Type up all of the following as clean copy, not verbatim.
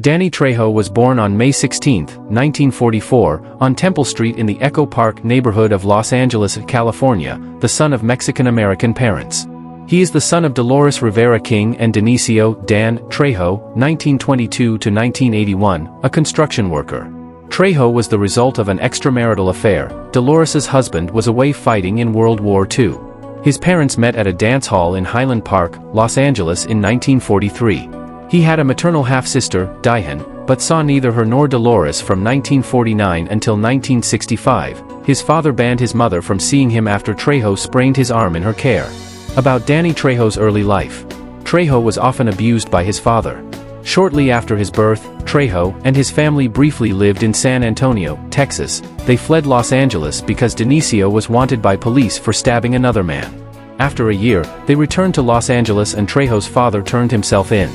Danny Trejo was born on May 16, 1944, on Temple Street in the Echo Park neighborhood of Los Angeles, California, the son of Mexican-American parents. He is the son of Dolores Rivera King and Denicio Dan Trejo, 1922–1981, a construction worker. Trejo was the result of an extramarital affair. Dolores's husband was away fighting in World War II. His parents met at a dance hall in Highland Park, Los Angeles in 1943. He had a maternal half-sister, Diane, but saw neither her nor Dolores from 1949 until 1965. His father banned his mother from seeing him after Trejo sprained his arm in her care. About Danny Trejo's early life. Trejo was often abused by his father. Shortly after his birth, Trejo and his family briefly lived in San Antonio, Texas. They fled Los Angeles because Denicio was wanted by police for stabbing another man. After a year, they returned to Los Angeles and Trejo's father turned himself in.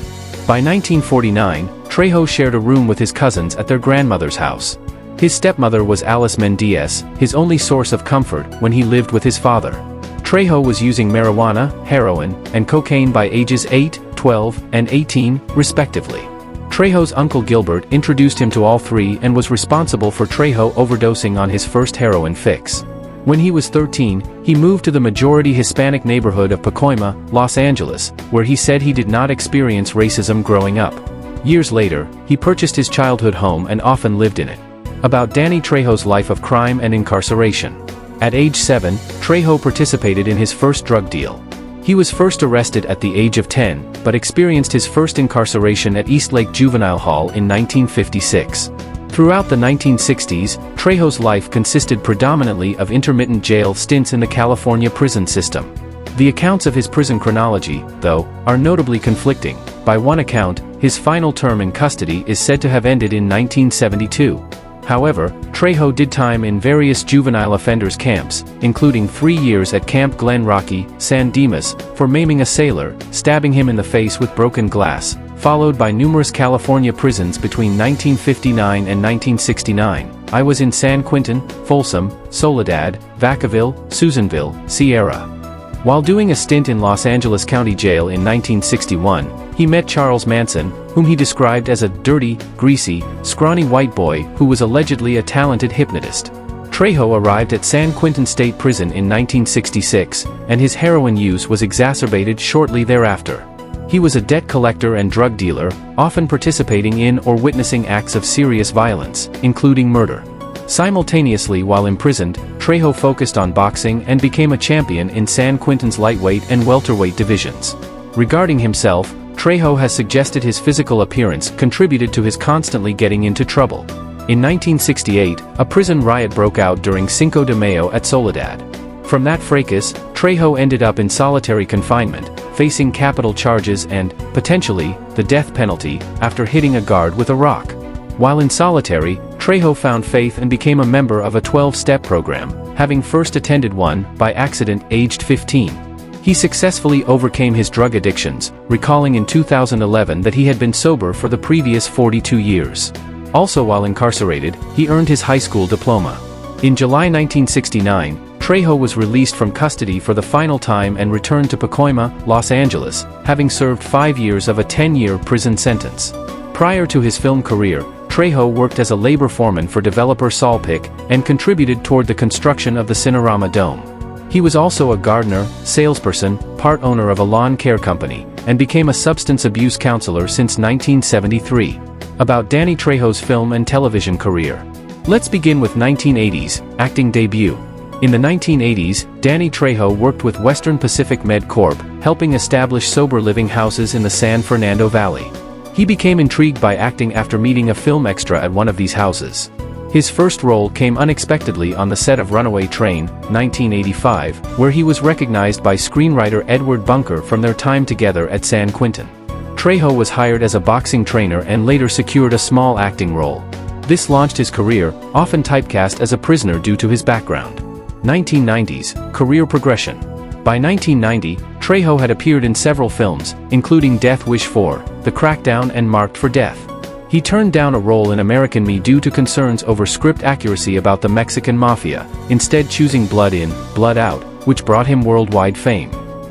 By 1949, Trejo shared a room with his cousins at their grandmother's house. His stepmother was Alice Mendez, his only source of comfort when he lived with his father. Trejo was using marijuana, heroin, and cocaine by ages 8, 12, and 18, respectively. Trejo's uncle Gilbert introduced him to all three and was responsible for Trejo overdosing on his first heroin fix. When he was 13, he moved to the majority Hispanic neighborhood of Pacoima, Los Angeles, where he said he did not experience racism growing up. Years later, he purchased his childhood home and often lived in it. About Danny Trejo's life of crime and incarceration. At age 7, Trejo participated in his first drug deal. He was first arrested at the age of 10, but experienced his first incarceration at Eastlake Juvenile Hall in 1956. Throughout the 1960s, Trejo's life consisted predominantly of intermittent jail stints in the California prison system. The accounts of his prison chronology, though, are notably conflicting. By one account, his final term in custody is said to have ended in 1972. However, Trejo did time in various juvenile offenders camps, including 3 years at Camp Glen Rocky, San Dimas, for maiming a sailor, stabbing him in the face with broken glass, followed by numerous California prisons between 1959 and 1969. I was in San Quentin, Folsom, Soledad, Vacaville, Susanville, Sierra. While doing a stint in Los Angeles County Jail in 1961, he met Charles Manson, whom he described as a dirty, greasy, scrawny white boy who was allegedly a talented hypnotist. Trejo arrived at San Quentin State Prison in 1966, and his heroin use was exacerbated shortly thereafter. He was a debt collector and drug dealer, often participating in or witnessing acts of serious violence, including murder. Simultaneously while imprisoned, Trejo focused on boxing and became a champion in San Quentin's lightweight and welterweight divisions. Regarding himself, Trejo has suggested his physical appearance contributed to his constantly getting into trouble. In 1968, a prison riot broke out during Cinco de Mayo at Soledad. From that fracas, Trejo ended up in solitary confinement, facing capital charges and, potentially, the death penalty, after hitting a guard with a rock. While in solitary, Trejo found faith and became a member of a 12-step program, having first attended one, by accident, aged 15. He successfully overcame his drug addictions, recalling in 2011 that he had been sober for the previous 42 years. Also while incarcerated, he earned his high school diploma. In July 1969, Trejo was released from custody for the final time and returned to Pacoima, Los Angeles, having served 5 years of a 10-year prison sentence. Prior to his film career, Trejo worked as a labor foreman for developer Solpic and contributed toward the construction of the Cinerama Dome. He was also a gardener, salesperson, part owner of a lawn care company, and became a substance abuse counselor since 1973. About Danny Trejo's film and television career. Let's begin with 1980s, acting debut. In the 1980s, Danny Trejo worked with Western Pacific Med Corp, helping establish sober living houses in the San Fernando Valley. He became intrigued by acting after meeting a film extra at one of these houses. His first role came unexpectedly on the set of Runaway Train, 1985, where he was recognized by screenwriter Edward Bunker from their time together at San Quentin. Trejo was hired as a boxing trainer and later secured a small acting role. This launched his career, often typecast as a prisoner due to his background. 1990s, career progression. By 1990, Trejo had appeared in several films, including Death Wish 4, The Crackdown and Marked for Death. He turned down a role in American Me due to concerns over script accuracy about the Mexican Mafia, instead choosing Blood In, Blood Out, which brought him worldwide fame.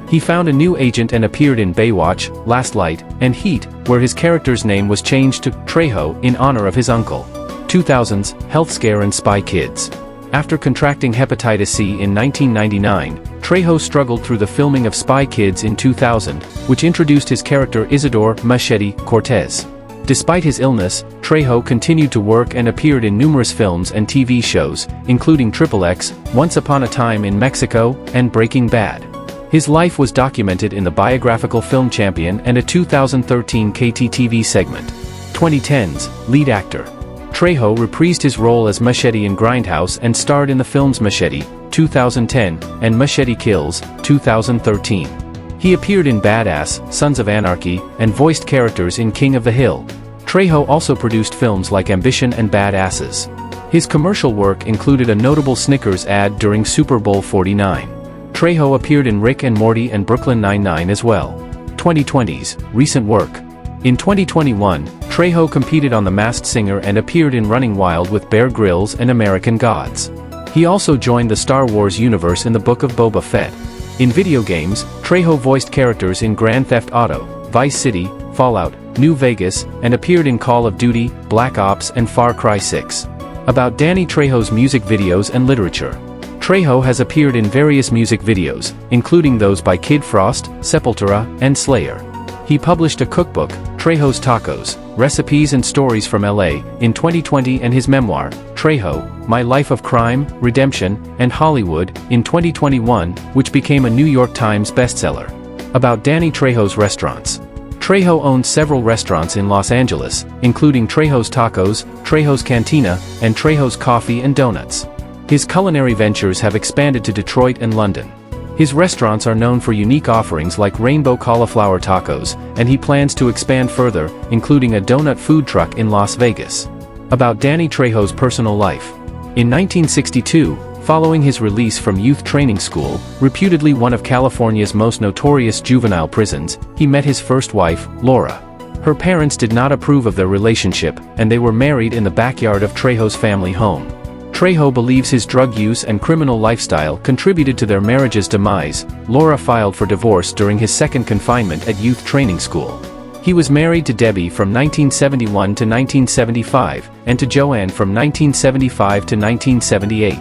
He found a new agent and appeared in Baywatch, Last Light, and Heat, where his character's name was changed to Trejo in honor of his uncle. 2000s, Health Scare and Spy Kids. After contracting hepatitis C in 1999, Trejo struggled through the filming of Spy Kids in 2000, which introduced his character Isador Machete Cortez. Despite his illness, Trejo continued to work and appeared in numerous films and TV shows, including XXX, Once Upon a Time in Mexico, and Breaking Bad. His life was documented in the biographical film Champion and a 2013 KTTV segment. 2010s, lead actor. Trejo reprised his role as Machete in Grindhouse and starred in the films Machete, 2010, and Machete Kills, 2013. He appeared in Badass, Sons of Anarchy, and voiced characters in King of the Hill. Trejo also produced films like Ambition and Badasses. His commercial work included a notable Snickers ad during Super Bowl 49. Trejo appeared in Rick and Morty and Brooklyn Nine-Nine as well. 2020s, recent work. In 2021, Trejo competed on The Masked Singer and appeared in Running Wild with Bear Grylls and American Gods. He also joined the Star Wars universe in the Book of Boba Fett. In video games, Trejo voiced characters in Grand Theft Auto, Vice City, Fallout, New Vegas, and appeared in Call of Duty, Black Ops and Far Cry 6. About Danny Trejo's music videos and literature. Trejo has appeared in various music videos, including those by Kid Frost, Sepultura, and Slayer. He published a cookbook, Trejo's Tacos, Recipes and Stories from LA, in 2020 and his memoir, Trejo, My Life of Crime, Redemption, and Hollywood, in 2021, which became a New York Times bestseller. About Danny Trejo's restaurants. Trejo owns several restaurants in Los Angeles, including Trejo's Tacos, Trejo's Cantina, and Trejo's Coffee and Donuts. His culinary ventures have expanded to Detroit and London. His restaurants are known for unique offerings like rainbow cauliflower tacos, and he plans to expand further, including a donut food truck in Las Vegas. About Danny Trejo's personal life. In 1962, following his release from youth training school, reputedly one of California's most notorious juvenile prisons, he met his first wife, Laura. Her parents did not approve of their relationship, and they were married in the backyard of Trejo's family home. Trejo believes his drug use and criminal lifestyle contributed to their marriage's demise. Laura filed for divorce during his second confinement at youth training school. He was married to Debbie from 1971 to 1975, and to Joanne from 1975 to 1978.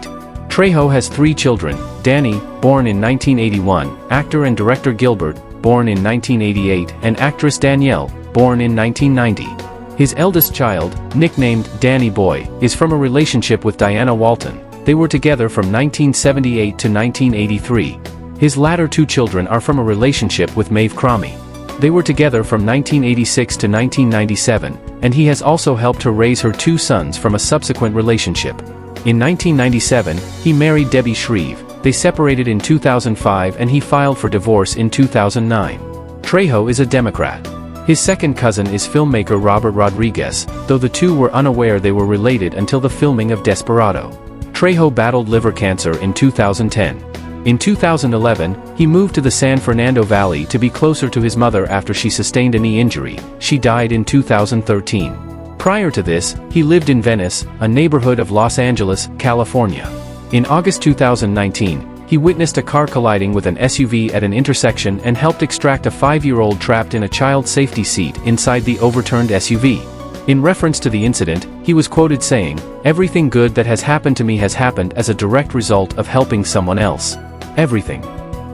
Trejo has 3 children, Danny, born in 1981, actor and director Gilbert, born in 1988, and actress Danielle, born in 1990. His eldest child, nicknamed Danny Boy, is from a relationship with Diana Walton. They were together from 1978 to 1983. His latter 2 children are from a relationship with Maeve Cromie. They were together from 1986 to 1997, and he has also helped her raise her 2 sons from a subsequent relationship. In 1997, he married Debbie Shreve. They separated in 2005 and he filed for divorce in 2009. Trejo is a Democrat. His second cousin is filmmaker Robert Rodriguez, though the two were unaware they were related until the filming of Desperado. Trejo battled liver cancer in 2010. In 2011, he moved to the San Fernando Valley to be closer to his mother after she sustained a knee injury. She died in 2013. Prior to this, he lived in Venice, a neighborhood of Los Angeles, California. In August 2019, he witnessed a car colliding with an SUV at an intersection and helped extract a 5-year-old trapped in a child safety seat inside the overturned SUV. In reference to the incident, he was quoted saying, "Everything good that has happened to me has happened as a direct result of helping someone else. Everything."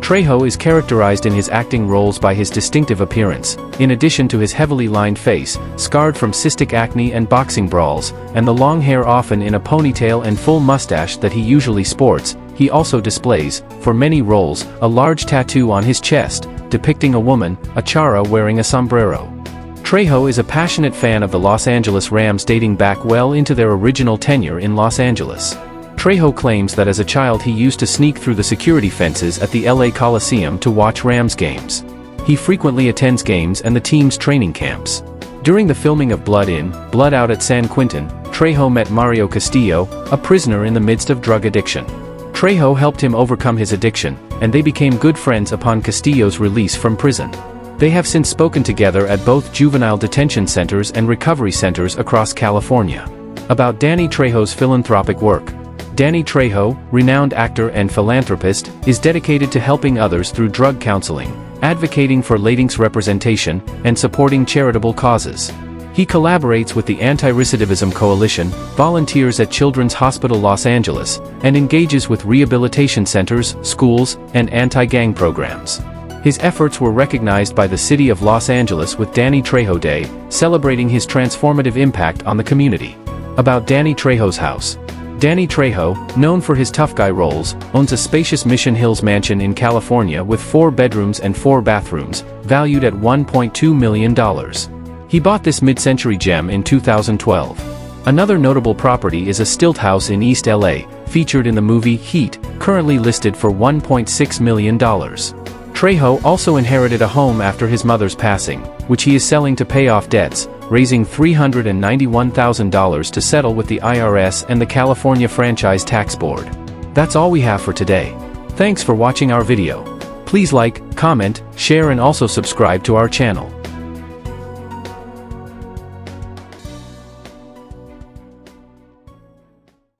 Trejo is characterized in his acting roles by his distinctive appearance, in addition to his heavily lined face, scarred from cystic acne and boxing brawls, and the long hair often in a ponytail and full mustache that he usually sports. He also displays, for many roles, a large tattoo on his chest, depicting a woman, a chara wearing a sombrero. Trejo is a passionate fan of the Los Angeles Rams dating back well into their original tenure in Los Angeles. Trejo claims that as a child he used to sneak through the security fences at the LA Coliseum to watch Rams games. He frequently attends games and the team's training camps. During the filming of Blood In, Blood Out at San Quentin, Trejo met Mario Castillo, a prisoner in the midst of drug addiction. Trejo helped him overcome his addiction, and they became good friends upon Castillo's release from prison. They have since spoken together at both juvenile detention centers and recovery centers across California. About Danny Trejo's philanthropic work. Danny Trejo, renowned actor and philanthropist, is dedicated to helping others through drug counseling, advocating for Latinx representation, and supporting charitable causes. He collaborates with the Anti-Recidivism Coalition, volunteers at Children's Hospital Los Angeles, and engages with rehabilitation centers, schools, and anti-gang programs. His efforts were recognized by the city of Los Angeles with Danny Trejo Day, celebrating his transformative impact on the community. About Danny Trejo's house. Danny Trejo, known for his tough guy roles, owns a spacious Mission Hills mansion in California with 4 bedrooms and 4 bathrooms, valued at $1.2 million. He bought this mid-century gem in 2012. Another notable property is a stilt house in East LA, featured in the movie Heat, currently listed for $1.6 million. Trejo also inherited a home after his mother's passing, which he is selling to pay off debts, raising $391,000 to settle with the IRS and the California Franchise Tax Board. That's all we have for today. Thanks for watching our video. Please like, comment, share and also subscribe to our channel.